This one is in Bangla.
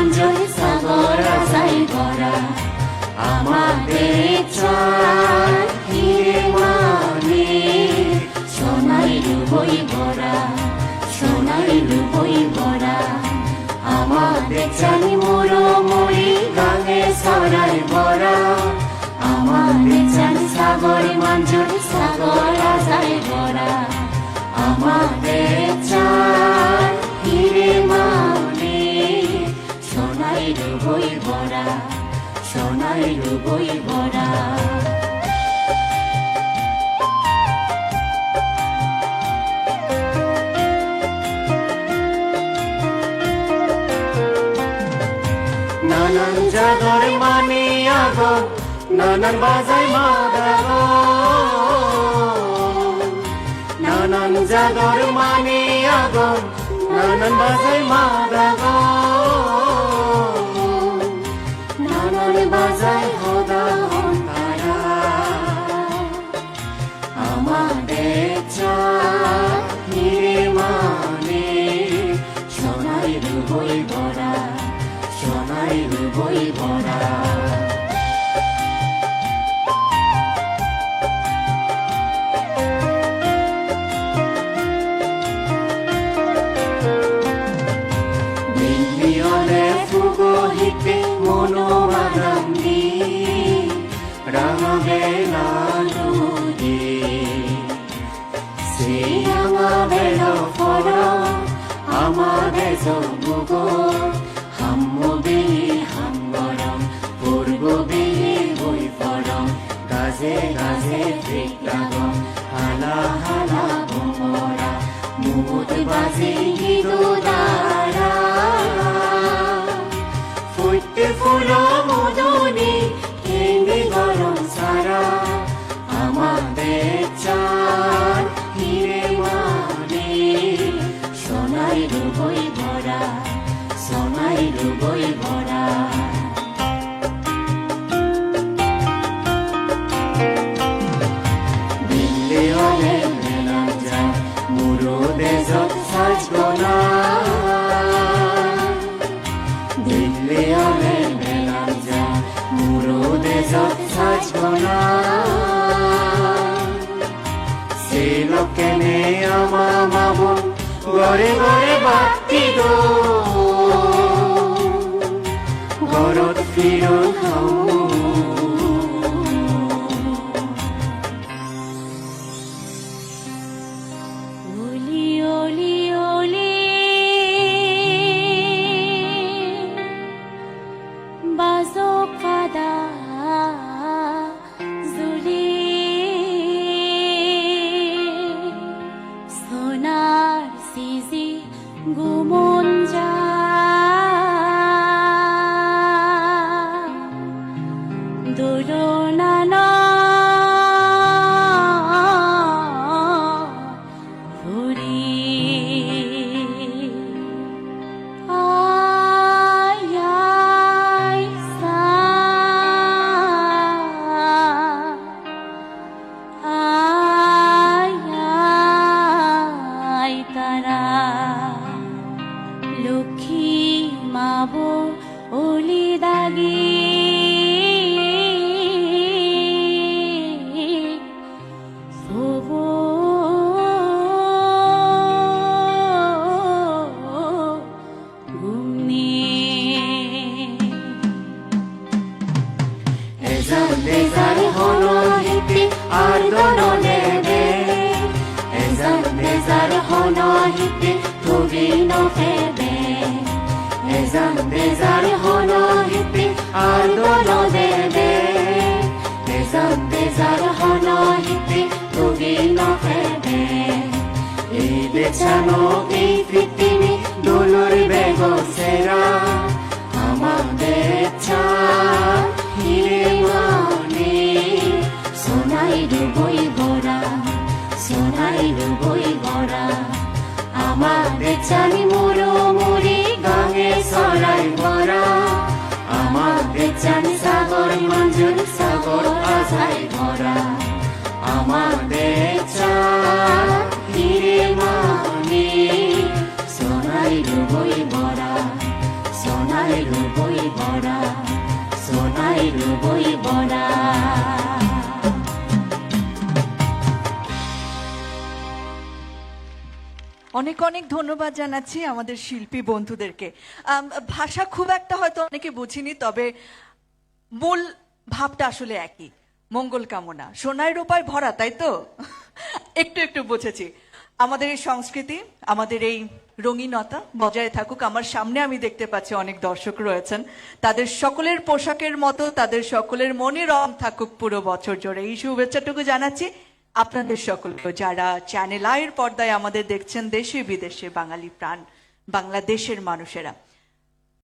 মাঞ্জুর সাগর আশায় ভরা আমাদের চাঁদ হিরে মানিক সোনায় রূপই ভরা সোনায় রূপই ভরা আমাদের চাঁদ মরুময়ী গাঙে সরাই ভরা আমাদের চাঁদ সাগর মাঞ্জুর সাগর আশায় ভরা আমাদের চাঁদ হিরে মানিক সোনায় রূপই ভরা সোনায় রূপই ভরা নানান জাগর মানে আগো নানান বাজাই মাদাগো নানান জাগর মানে আগো নানান বাজাই মাদাগো নানান বাজাই হদা তারা আমাদের চাঁদ হিরে মানিক সোনায় রূপই ভরা সোনায় রূপই ভরা দিল্লিয়লে ফুগহিতে মনোবাদাম দি রাঙাবে লালুদি শ্রী আমাদের ফর আমাদের জগুগো হাম্মবিহি হাম্বরম পূর্ববিহি বই পরম গাজে গাজে তৃপ্তাগম হালা হালা ভোমরা মুহুত বাজে গীতদারা ফুটতে ফুলো মদনে কেন্দ্রে গরম সারা আমাদের চাঁদ হিরে মানিক সোনায় রূপই ভরা সোনায় রূপই ভরা দিল্লি হলে মেলাম যায় মুরুদে যত সাজবো না দিল্লি হলে মেলাম যায় মুরুদে যত সাজবো না সে লোকে নে আমা মামুন গরে গরে বাতি দো ঘরত ফিরন খাও ওলি ওলি ওলি বাজো কাদা জুলি সোনার সিজি গুমন যা দোলনা ভরি আয় আয় সা আয় আয় তারা লক্ষ্মী মাবো ওলি দাগি Ezar hono hippie ar dono nebe Ezar hono hippie tuvi no febe Ezar hono hippie ar dono nebe Ezar hono hippie tuvi no febe Ide chano ei fitini dolor bego sera আমাদের চাঁদ হিরে মানিক সোনায় রূপই ভরা সোনায় রূপই ভরা আমাদের চাঁদ মরুময়ী গাঙে সরাই ভরা আমাদের চাঁদ সাগর মাঞ্জুর সাগর আশায় ভরা আমাদের চাঁদ হিরে মানিক সোনায় রূপই ভরা সোনায় অনেক অনেক ধন্যবাদ জানাচ্ছি আমাদের শিল্পী বন্ধুদেরকে। ভাষা খুব একটা হয়তো অনেকে বুঝিনি, তবে মূল ভাবটা আসলে একই, মঙ্গল কামনা, সোনায় রূপায় ভরা, তাই তো? একটু একটু বুঝেছি। আমাদের এই সংস্কৃতি, আমাদের এই রঙিনতা বজায় থাকুক। আমার সামনে আমি দেখতে পাচ্ছি অনেক দর্শক রয়েছেন, তাদের সকলের পোশাকের মতো তাদের সকলের মনে রং থাকুক পুরো বছর জুড়ে, এই শুভেচ্ছাটুকু জানাচ্ছি আপনাদের সকলকে, যারা চ্যানেল আইয়ের পর্দায় আমাদের দেখছেন দেশে বিদেশে, বাঙালি প্রাণ বাংলাদেশের মানুষেরা।